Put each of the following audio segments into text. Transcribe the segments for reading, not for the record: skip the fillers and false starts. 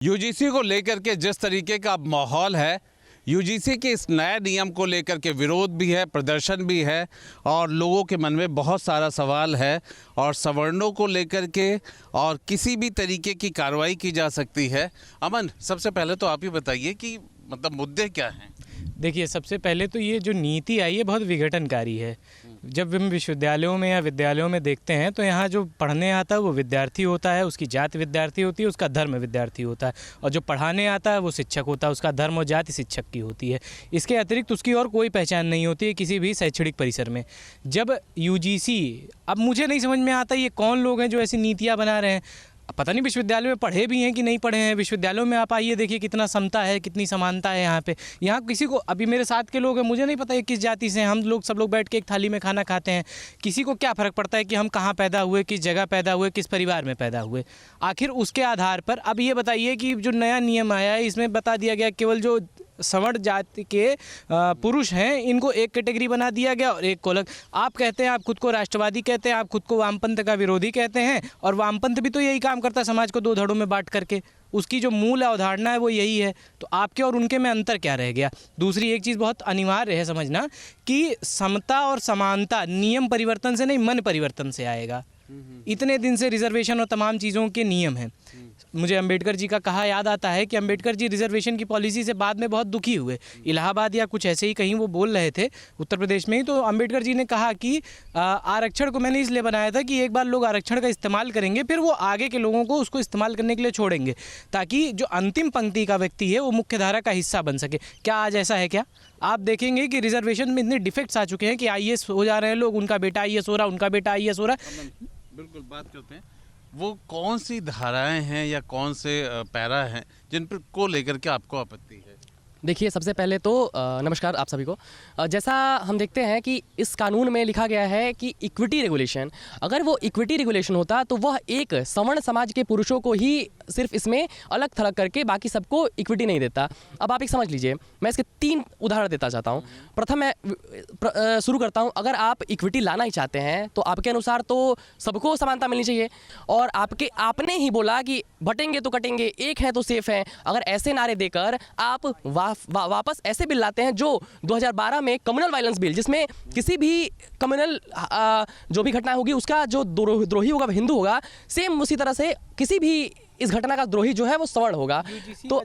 UGC को लेकर के जिस तरीके का माहौल है, यूजीसी के इस नए नियम को लेकर के विरोध भी है, प्रदर्शन भी है और लोगों के मन में बहुत सारा सवाल है और सवर्णों को लेकर के और किसी भी तरीके की कार्रवाई की जा सकती है। अमन, सबसे पहले तो आप ही बताइए कि मतलब मुद्दे क्या हैं? देखिए, सबसे पहले तो ये जो नीति आई है बहुत विघटनकारी है। जब हम विश्वविद्यालयों में या विद्यालयों में देखते हैं तो यहाँ जो पढ़ने आता है वो विद्यार्थी होता है, उसकी जाति विद्यार्थी होती है, उसका धर्म विद्यार्थी होता है, और जो पढ़ाने आता है वो शिक्षक होता है, उसका धर्म और जाति शिक्षक की होती है। इसके अतिरिक्त उसकी और कोई पहचान नहीं होती है किसी भी शैक्षणिक परिसर में। जब यूजीसी, अब मुझे नहीं समझ में आता ये कौन लोग हैं जो ऐसी नीतियाँ बना रहे हैं। पता नहीं विश्वविद्यालय में पढ़े भी हैं कि नहीं पढ़े हैं। विश्वविद्यालयों में आप आइए, देखिए कितना समता है, कितनी समानता है यहाँ पे। यहाँ किसी को, अभी मेरे साथ के लोग हैं, मुझे नहीं पता ये किस जाति से हैं, हम लोग सब लोग बैठ के एक थाली में खाना खाते हैं। किसी को क्या फ़र्क पड़ता है कि हम कहाँ पैदा हुए, किस जगह पैदा हुए, किस परिवार में पैदा हुए। आखिर उसके आधार पर अब ये बताइए कि जो नया नियम आया है इसमें बता दिया गया केवल जो सवर्ण जाति के पुरुष हैं इनको एक कैटेगरी बना दिया गया और एक को अलग। आप कहते हैं, आप खुद को राष्ट्रवादी कहते हैं, आप खुद को वामपंथ का विरोधी कहते हैं, और वामपंथ भी तो यही काम करता है, समाज को दो धड़ों में बांट करके। उसकी जो मूल अवधारणा है वो यही है। तो आपके और उनके में अंतर क्या रह गया? दूसरी एक चीज़ बहुत अनिवार्य है समझना कि समता और समानता नियम परिवर्तन से नहीं, मन परिवर्तन से आएगा। इतने दिन से रिजर्वेशन और तमाम चीज़ों के नियम हैं। मुझे अंबेडकर जी का कहा याद आता है कि अंबेडकर जी रिजर्वेशन की पॉलिसी से बाद में बहुत दुखी हुए। इलाहाबाद या कुछ ऐसे ही कहीं वो बोल रहे थे, उत्तर प्रदेश में ही, तो अंबेडकर जी ने कहा कि आरक्षण को मैंने इसलिए बनाया था कि एक बार लोग आरक्षण का इस्तेमाल करेंगे, फिर वो आगे के लोगों को उसको इस्तेमाल करने के लिए छोड़ेंगे, ताकि जो अंतिम पंक्ति का व्यक्ति है वो मुख्यधारा का हिस्सा बन सके। क्या आज ऐसा है क्या? आप देखेंगे कि रिजर्वेशन में इतने डिफेक्ट्स आ चुके हैं कि आईएएस हो जा रहे हैं लोग, उनका बेटा आईएएस हो रहा है, उनका बेटा आईएएस हो रहा है। बिल्कुल, बात करते हैं वो कौन सी धाराएं हैं या कौन से पैरा हैं जिन पर को लेकर के आपको आपत्ति है? देखिए, सबसे पहले तो नमस्कार आप सभी को। जैसा हम देखते हैं कि इस कानून में लिखा गया है कि इक्विटी रेगुलेशन, अगर वो इक्विटी रेगुलेशन होता तो वह एक सवर्ण समाज के पुरुषों को ही सिर्फ इसमें अलग थलग करके बाकी सबको इक्विटी नहीं देता। अब आप एक समझ लीजिए, मैं इसके 3 उदाहरण देता चाहता हूँ। प्रथम मैं शुरू करता हूँ। अगर आप इक्विटी लाना ही चाहते हैं तो आपके अनुसार तो सबको समानता मिलनी चाहिए, और आपने ही बोला कि बटेंगे तो कटेंगे, एक है तो सेफ है। अगर ऐसे नारे देकर आप वापस ऐसे बिल लाते हैं जो 2012 में कम्युनल वायलेंस बिल, जिसमें किसी भी कम्युनल जो भी घटना होगी उसका जो द्रोही होगा वह हिंदू होगा, सेम उसी तरह से किसी भी इस घटना का द्रोही जो है वो सवर्ण होगा। तो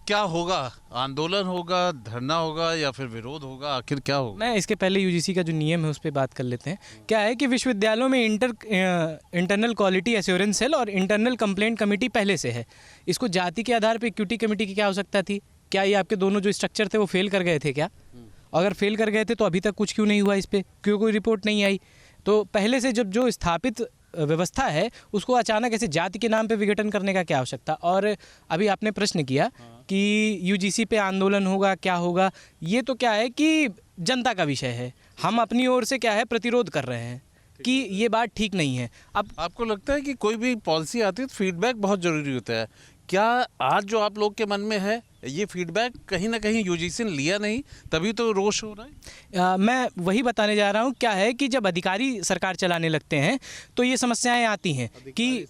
क्या होगा? आंदोलन होगा, धरना होगा या फिर विरोध होगा? आखिर क्या होगा? मैं इसके पहले यूजीसी का जो नियम है उस पर बात कर लेते हैं। क्या है कि विश्वविद्यालयों में इंटरनल क्वालिटी एश्योरेंस सेल और इंटरनल कंप्लेंट कमेटी पहले से है। इसको जाति के आधार पर इक्विटी कमेटी की क्या आवश्यकता थी? क्या ये आपके दोनों जो स्ट्रक्चर थे वो फेल कर गए थे क्या? अगर फेल कर गए थे तो अभी तक कुछ क्यों नहीं हुआ इस पर? क्यों कोई रिपोर्ट नहीं आई? तो पहले से जब जो स्थापित व्यवस्था है उसको अचानक ऐसे जाति के नाम पे विघटन करने का क्या आवश्यकता? और अभी आपने प्रश्न किया कि यूजीसी पे आंदोलन होगा, क्या होगा, ये तो क्या है कि जनता का विषय है। हम अपनी ओर से क्या है प्रतिरोध कर रहे हैं कि ये बात ठीक नहीं है। अब आपको लगता है कि कोई भी पॉलिसी आती है तो फीडबैक बहुत ज़रूरी होता है। क्या आज जो आप लोग के मन में है ये फीडबैक कहीं ना कहीं यूजीसी ने लिया नहीं, तभी तो रोष हो रहा है? मैं वही बताने जा रहा हूँ। क्या है कि जब अधिकारी सरकार चलाने लगते हैं तो ये समस्याएं आती हैं कि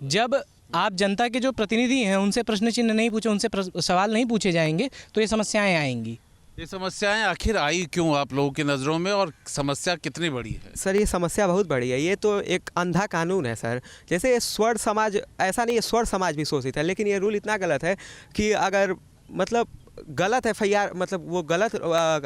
जब आप जनता के जो प्रतिनिधि हैं उनसे प्रश्न चिन्ह नहीं पूछे, उनसे सवाल नहीं पूछे जाएंगे तो ये समस्याएं आएंगी। ये समस्याएं आखिर आई क्यों आप लोगों की नज़रों में, और समस्या कितनी बड़ी है? सर, ये समस्या बहुत बड़ी है। ये तो एक अंधा कानून है सर। जैसे स्वर्ण समाज, ऐसा नहीं है स्वर्ण समाज भी शोषित है, लेकिन ये रूल इतना गलत है कि अगर मतलब गलत FIR, मतलब वो गलत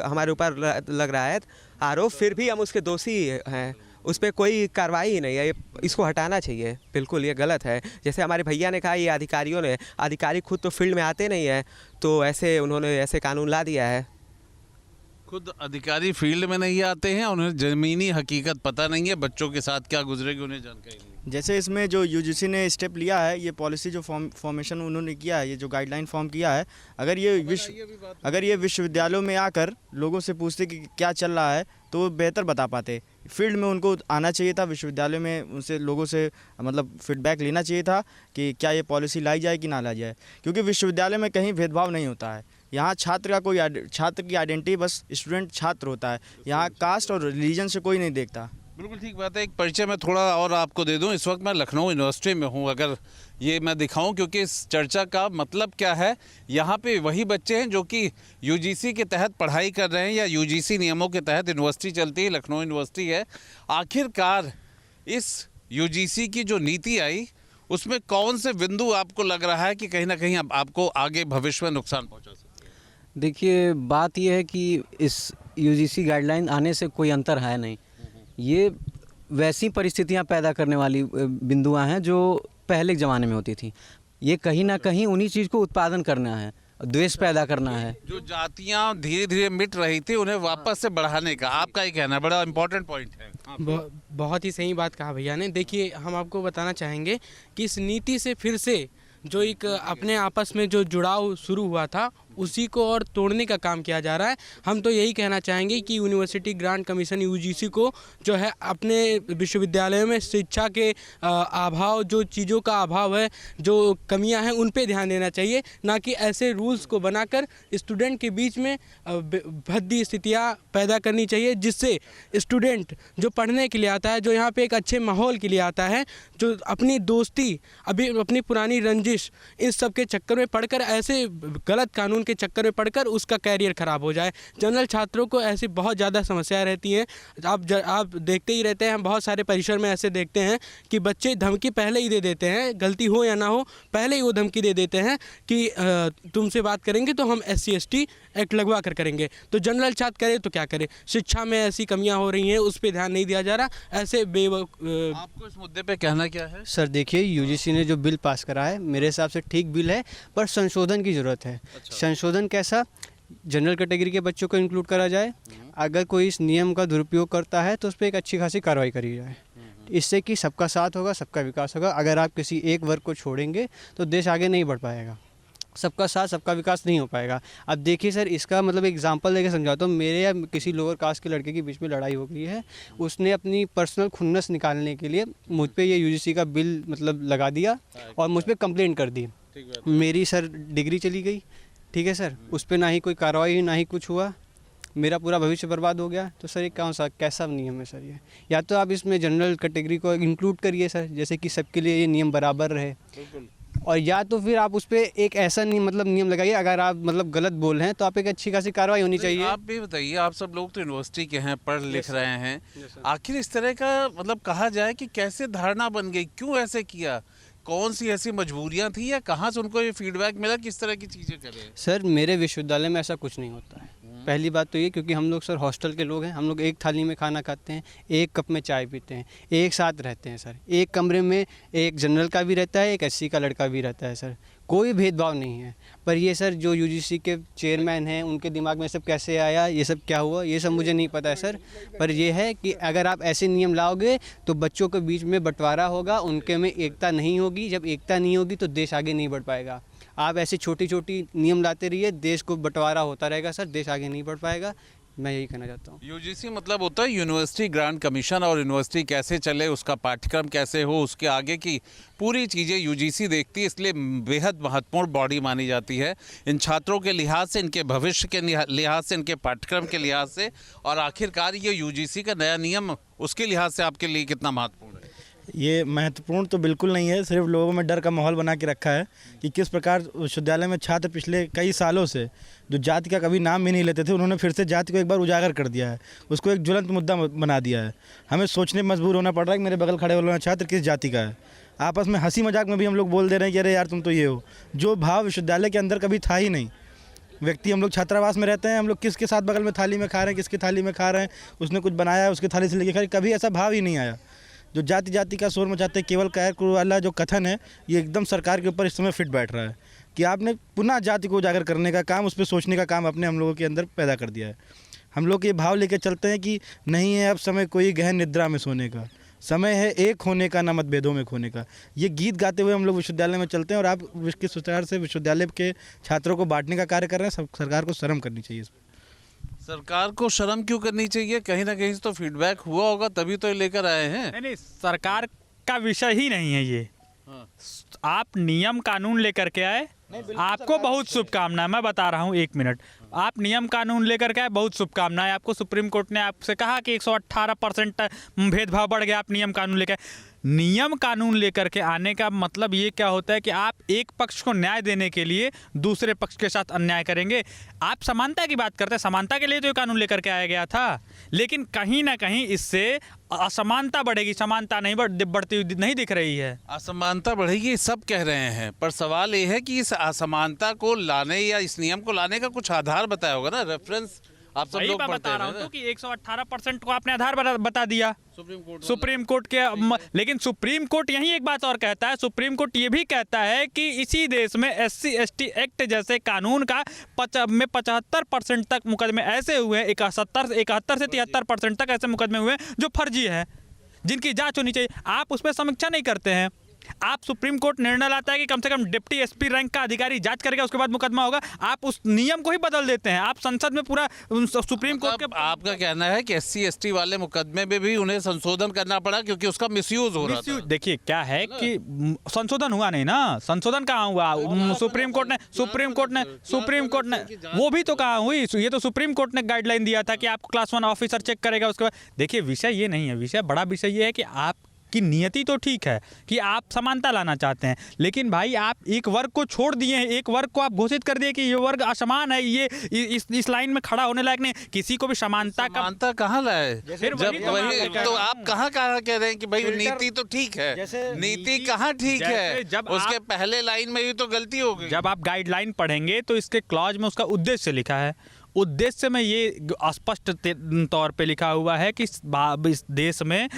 हमारे ऊपर लग रहा है आरोप, फिर भी हम उसके दोषी हैं, उस पर कोई कार्रवाई ही नहीं है। इसको हटाना चाहिए, बिल्कुल ये गलत है। जैसे हमारे भैया ने कहा, ये अधिकारी खुद तो फील्ड में आते नहीं है, तो ऐसे उन्होंने ऐसे कानून ला दिया है। खुद अधिकारी फील्ड में नहीं आते हैं, उन्हें ज़मीनी हकीकत पता नहीं है, बच्चों के साथ क्या गुजरेगी उन्हें जानकारी नहीं। जैसे इसमें जो यूजीसी ने स्टेप लिया है, ये पॉलिसी जो फॉर्मेशन उन्होंने किया है, ये जो गाइडलाइन फॉर्म किया है, अगर ये विश्वविद्यालयों में आकर लोगों से पूछते कि क्या चल रहा है तो वो बेहतर बता पाते। फील्ड में उनको आना चाहिए था, विश्वविद्यालय में उनसे लोगों से मतलब फीडबैक लेना चाहिए था कि क्या ये पॉलिसी लाई जाए कि ना लाई जाए, क्योंकि विश्वविद्यालय में कहीं भेदभाव नहीं होता है। यहाँ छात्र की आइडेंटिटी बस स्टूडेंट छात्र होता है। यहाँ कास्ट और रिलीजन से कोई नहीं देखता। बिल्कुल ठीक बात है। एक परिचय मैं थोड़ा और आपको दे दूं। इस वक्त मैं लखनऊ यूनिवर्सिटी में हूं। अगर ये मैं दिखाऊं, क्योंकि इस चर्चा का मतलब क्या है। यहाँ पे वही बच्चे हैं जो कि यूजीसी के तहत पढ़ाई कर रहे हैं या यूजीसी नियमों के तहत यूनिवर्सिटी चलती है, लखनऊ यूनिवर्सिटी है। आखिरकार इस यूजीसी की जो नीति आई उसमें कौन से बिंदु आपको लग रहा है कि कहीं ना कहीं आपको आगे भविष्य में नुकसान पहुंचा सकते हैं? देखिए, बात यह है कि इस यूजीसी गाइडलाइन आने से कोई अंतर है नहीं। ये वैसी परिस्थितियां पैदा करने वाली बिंदुआं हैं जो पहले के ज़माने में होती थी। ये कहीं ना कहीं उन्हीं चीज़ को उत्पादन करना है, द्वेष पैदा करना है। जो जातियां धीरे धीरे मिट रही थी उन्हें वापस से बढ़ाने का आपका ही कहना है, बड़ा इंपॉर्टेंट पॉइंट है। बहुत ही सही बात कहा भैया ने। देखिए, हम आपको बताना चाहेंगे कि इस नीति से फिर से जो एक अपने आपस में जो जुड़ाव शुरू हुआ था उसी को और तोड़ने का काम किया जा रहा है। हम तो यही कहना चाहेंगे कि यूनिवर्सिटी ग्रांट कमीशन यूजीसी को जो है अपने विश्वविद्यालयों में शिक्षा के अभाव, जो चीज़ों का अभाव है, जो कमियां हैं, उन पे ध्यान देना चाहिए, ना कि ऐसे रूल्स को बनाकर स्टूडेंट के बीच में भद्दी स्थितियां पैदा करनी चाहिए, जिससे स्टूडेंट जो पढ़ने के लिए आता है, जो यहाँ पे एक अच्छे माहौल के लिए आता है, जो अपनी दोस्ती, अभी अपनी पुरानी रंजिश, इन सब के चक्कर में पढ़कर, ऐसे गलत कानून के चक्कर में पढ़कर उसका कैरियर ख़राब हो जाए। जनरल छात्रों को ऐसी बहुत ज़्यादा समस्याएं रहती हैं। आप देखते ही रहते हैं, बहुत सारे परिसर में ऐसे देखते हैं कि बच्चे धमकी पहले ही दे देते हैं, गलती हो या ना हो पहले ही वो धमकी दे देते हैं कि तुमसे बात करेंगे तो हम SC/ST एक्ट लगवा कर करेंगे। तो जनरल छात्र करे तो क्या करे? शिक्षा में ऐसी कमियां हो रही हैं, उस पर ध्यान नहीं दिया जा रहा। ऐसे आपको इस मुद्दे पे कहना क्या है? सर देखिए, यूजीसी ने जो बिल पास करा है मेरे हिसाब से ठीक बिल है, पर संशोधन की ज़रूरत है। संशोधन कैसा? जनरल कैटेगरी के बच्चों को इंक्लूड करा जाए। अगर कोई इस नियम का दुरुपयोग करता है तो उस पर एक अच्छी खासी कार्रवाई करी जाए, इससे कि सबका साथ होगा, सबका विकास होगा। अगर आप किसी एक वर्ग को छोड़ेंगे तो देश आगे नहीं बढ़ पाएगा। सबका साथ सबका विकास नहीं हो पाएगा। अब देखिए सर, इसका मतलब एग्जांपल लेके समझाता हूँ। मेरे या किसी लोअर कास्ट के लड़के के बीच में लड़ाई हो गई है, उसने अपनी पर्सनल खुन्नस निकालने के लिए मुझ पे ये यूजीसी का बिल मतलब लगा दिया और मुझ पे कंप्लेंट कर दी। मेरी सर डिग्री चली गई, ठीक है सर, उस पर ना ही कोई कार्रवाई हुई, ना ही कुछ हुआ, मेरा पूरा भविष्य बर्बाद हो गया। तो सर ये कौन सा कैसा नियम है सर ये? या तो आप इसमें जनरल कैटेगरी को इंक्लूड करिए सर, जैसे कि सबके लिए ये नियम बराबर रहे, और या तो फिर आप उस पर एक ऐसा नहीं मतलब नियम लगाइए, अगर आप मतलब गलत बोल रहे हैं तो आप एक अच्छी खासी कार्रवाई होनी चाहिए। आप भी बताइए, आप सब लोग तो यूनिवर्सिटी के हैं, पढ़ लिख रहे हैं, आखिर इस तरह का मतलब कहा जाए कि कैसे धारणा बन गई, क्यों ऐसे किया, कौन सी ऐसी मजबूरियां थी या कहाँ से उनको ये फीडबैक मिला, किस तरह की चीज़ें करें? सर मेरे विश्वविद्यालय में ऐसा कुछ नहीं होता है। पहली बात तो ये, क्योंकि हम लोग सर हॉस्टल के लोग हैं, हम लोग एक थाली में खाना खाते हैं, एक कप में चाय पीते हैं, एक साथ रहते हैं सर। एक कमरे में एक जनरल का भी रहता है, एक SC का लड़का भी रहता है सर, कोई भेदभाव नहीं है। पर ये सर जो यूजीसी के चेयरमैन हैं, उनके दिमाग में सब कैसे आया, ये सब क्या हुआ, ये सब मुझे नहीं पता है सर। पर ये है कि अगर आप ऐसे नियम लाओगे तो बच्चों के बीच में बंटवारा होगा, उनके में एकता नहीं होगी। जब एकता नहीं होगी तो देश आगे नहीं बढ़ पाएगा। आप ऐसी छोटी छोटी नियम लाते रहिए, देश को बंटवारा होता रहेगा सर, देश आगे नहीं बढ़ पाएगा। मैं यही कहना चाहता हूँ। यूजीसी मतलब होता है यूनिवर्सिटी ग्रांट कमीशन, और यूनिवर्सिटी कैसे चले, उसका पाठ्यक्रम कैसे हो, उसके आगे की पूरी चीज़ें यूजीसी देखती है, इसलिए बेहद महत्वपूर्ण बॉडी मानी जाती है इन छात्रों के लिहाज से, इनके भविष्य के लिहाज से, इनके पाठ्यक्रम के लिहाज से, और आखिरकार ये यूजीसी का नया नियम उसके लिहाज से आपके लिए कितना महत्वपूर्ण है? ये महत्वपूर्ण तो बिल्कुल नहीं है, सिर्फ लोगों में डर का माहौल बना के रखा है कि किस प्रकार विश्वविद्यालय में छात्र पिछले कई सालों से जो जाति का कभी नाम भी नहीं लेते थे, उन्होंने फिर से जाति को एक बार उजागर कर दिया है, उसको एक ज्वलंत मुद्दा बना दिया है। हमें सोचने में मजबूर होना पड़ रहा है कि मेरे बगल खड़े वाला छात्र किस जाति का है। आपस में हंसी मजाक में भी हम लोग बोल दे रहे हैं कि अरे यार तुम तो ये हो, जो भाव विश्वविद्यालय के अंदर कभी था ही नहीं। व्यक्ति, हम लोग छात्रावास में रहते हैं, हम लोग किसके साथ बगल में थाली में खा रहे हैं, किसकी थाली में खा रहे हैं, उसने कुछ बनाया है उसकी थाली से लेके खा रहे, कभी ऐसा भाव ही नहीं आया। जो जाति जाति का शोर मचाते केवल कायर वाला जो कथन है, ये एकदम सरकार के ऊपर इस समय फिट बैठ रहा है कि आपने पुनः जाति को उजागर करने का काम, उस पर सोचने का काम अपने हम लोगों के अंदर पैदा कर दिया है। हम लोग ये भाव लेके चलते हैं कि नहीं है अब समय कोई गहन निद्रा में सोने का, समय है एक होने का, न मतभेदों में खोने का। ये गीत गाते हुए हम लोग विश्वविद्यालय में चलते हैं, और आप किस प्रकार से विश्वविद्यालय के छात्रों को बांटने का कार्य कर रहे हैं। सरकार को शर्म करनी चाहिए। सरकार को शर्म क्यों करनी चाहिए? कहीं ना कहीं से तो फीडबैक हुआ होगा, तभी तो ये लेकर आए हैं। नहीं, सरकार का विषय ही नहीं है ये। आप नियम कानून लेकर के आए, आपको बहुत शुभकामनाएं। मैं बता रहा हूँ, 1 मिनट। आप नियम कानून लेकर के आए, बहुत शुभकामनाएं आपको। सुप्रीम कोर्ट ने आपसे कहा कि 118% भेदभाव बढ़ गया, आप नियम कानून लेकर आए। नियम कानून लेकर के आने का मतलब ये क्या होता है कि आप एक पक्ष को न्याय देने के लिए दूसरे पक्ष के साथ अन्याय करेंगे। आप समानता की बात करते हैं, समानता के लिए तो ये कानून लेकर के आया गया था, लेकिन कहीं ना कहीं इससे असमानता बढ़ेगी, समानता नहीं बढ़ती हुई नहीं दिख रही है। असमानता बढ़ेगी सब कह रहे हैं, पर सवाल ये है कि इस असमानता को लाने या इस नियम को लाने का कुछ आधार बताया होगा ना, रेफरेंस आप सब लोग पढ़ते बता रहा हैं हूँ कि 118% को आपने आधार बता दिया सुप्रीम कोर्ट के। लेकिन सुप्रीम कोर्ट यही एक बात और कहता है, सुप्रीम कोर्ट ये भी कहता है कि इसी देश में SC/ST एक्ट जैसे कानून का 75% तक मुकदमे ऐसे हुए हैं, 71 से 73% तक ऐसे मुकदमे हुए हैं जो फर्जी है, जिनकी जांच होनी चाहिए। आप उस पर समीक्षा नहीं करते हैं। आप सुप्रीम कोर्ट निर्णय लाता है कि कम से कम डिप्टी SP रैंक का अधिकारी जांच करेगा, उसके बाद मुकदमा होगा, आप उस नियम को ही बदल देते हैं। आप संसद में पूरा सुप्रीम कोर्ट के आपका कहना है कि SC/ST वाले मुकदमे में भी उन्हें संशोधन करना पड़ा क्योंकि उसका मिसयूज हो रहा था। देखिए क्या है कि संशोधन हुआ नहीं ना, संशोधन कहाँ हुआ? सुप्रीम कोर्ट ने वो भी तो कहाँ हुई, ये तो सुप्रीम कोर्ट ने गाइडलाइन दिया था कि आप क्लास 1 ऑफिसर चेक करेगा। उसके बाद देखिए विषय ये नहीं है, विषय बड़ा विषय ये है कि आप की नियति तो ठीक है कि आप समानता लाना चाहते हैं, लेकिन भाई आप एक वर्ग को छोड़ दिए हैं, एक वर्ग को आप घोषित कर दिए कि ये वर्ग असमान है, ये इस लाइन में खड़ा होने लायक नहीं। किसी को भी समानता कहाँ लाए? फिर वही तो आप कहाँ कह रहे हैं कि भाई नीति तो ठीक है, नीति कहाँ ठीक है? जब उसके पहले लाइन में ही तो गलती हो गई। जब आप गाइडलाइन पढ़ेंगे तो इसके क्लॉज में उसका उद्देश्य लिखा है, उद्देश्य में ये स्पष्ट तौर पे लिखा हुआ है कि इस देश में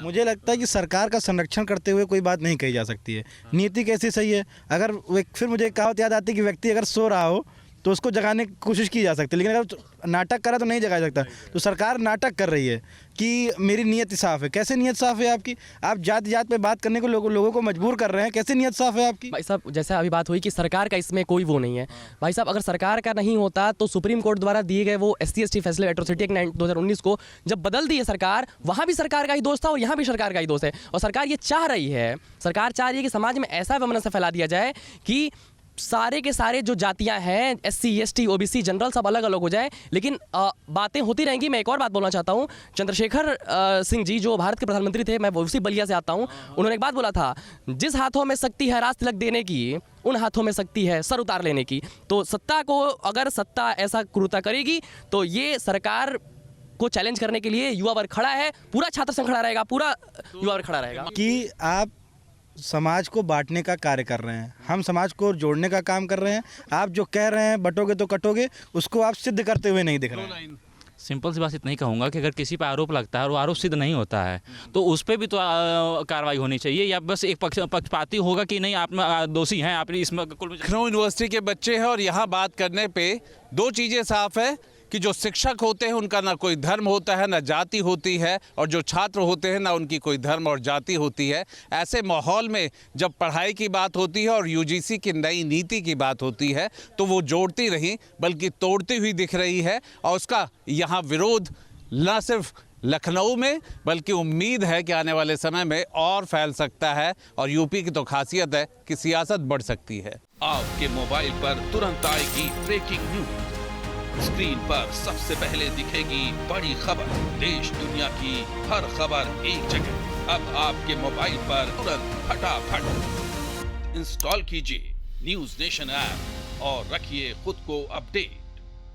मुझे लगता है कि सरकार का संरक्षण करते हुए कोई बात नहीं कही जा सकती है। नीति कैसी सही है? अगर फिर मुझे एक कहावत याद आती है कि व्यक्ति अगर सो रहा हो तो उसको जगाने की कोशिश की जा सकती है, लेकिन अगर नाटक करा तो नहीं जगा सकता। तो सरकार नाटक कर रही है कि मेरी नीयत साफ़ है। कैसे नीयत साफ़ है आपकी? आप जात जात पे बात करने को लोगों को मजबूर कर रहे हैं। कैसे नीयत साफ़ है आपकी? भाई साहब जैसे अभी बात हुई कि सरकार का इसमें कोई वो नहीं है। भाई साहब अगर सरकार का नहीं होता तो सुप्रीम कोर्ट द्वारा दिए गए वो SC/ST फैसले एट्रोसिटी एक्ट 2019 को जब बदल दी है सरकार, वहाँ भी सरकार का ही दोष था और यहाँ भी सरकार का ही दोष है। और सरकार ये चाह रही है, सरकार चाह रही है कि समाज में ऐसा वैमनस्य फैला दिया जाए कि सारे के सारे जो जातियां हैं SC ST OBC जनरल सब अलग अलग हो जाए। लेकिन बातें होती रहेंगी। मैं एक और बात बोलना चाहता हूं, चंद्रशेखर सिंह जी जो भारत के प्रधानमंत्री थे, मैं उसी बलिया से आता हूं, उन्होंने एक बात बोला था, जिस हाथों में शक्ति है राज तिलक देने की, उन हाथों में शक्ति है सर उतार लेने की। तो सत्ता को अगर सत्ता ऐसा क्रूरता करेगी तो ये सरकार को चैलेंज करने के लिए युवा वर्ग खड़ा है, पूरा छात्र संघ खड़ा रहेगा, पूरा युवा वर्ग खड़ा रहेगा। कि आप समाज को बांटने का कार्य कर रहे हैं, हम समाज को जोड़ने का काम कर रहे हैं। आप जो कह रहे हैं बटोगे तो कटोगे, उसको आप सिद्ध करते हुए नहीं दिख रहे हैं। सिंपल सी बात इतना ही कहूँगा कि अगर किसी पर आरोप लगता है और वो आरोप सिद्ध नहीं होता है तो उस पर भी तो कार्रवाई होनी चाहिए, या बस एक पक्षपाती होगा कि नहीं आप दोषी हैं, आप इसमें कुल। लखनऊ यूनिवर्सिटी के बच्चे हैं और यहाँ बात करने पे दो चीज़ें साफ है कि जो शिक्षक होते हैं उनका ना कोई धर्म होता है ना जाति होती है, और जो छात्र होते हैं ना उनकी कोई धर्म और जाति होती है। ऐसे माहौल में जब पढ़ाई की बात होती है और UGC की नई नीति की बात होती है तो वो जोड़ती नहीं बल्कि तोड़ती हुई दिख रही है, और उसका यहाँ विरोध न सिर्फ लखनऊ में बल्कि उम्मीद है कि आने वाले समय में और फैल सकता है। और यूपी की तो खासियत है कि सियासत बढ़ सकती है। आपके मोबाइल पर तुरंत आएगी ब्रेकिंग न्यूज, स्क्रीन पर सबसे पहले दिखेगी बड़ी खबर, देश दुनिया की हर खबर एक जगह। अब आपके मोबाइल पर तुरंत फटाफट इंस्टॉल कीजिए न्यूज़ नेशन ऐप और रखिए खुद को अपडेट।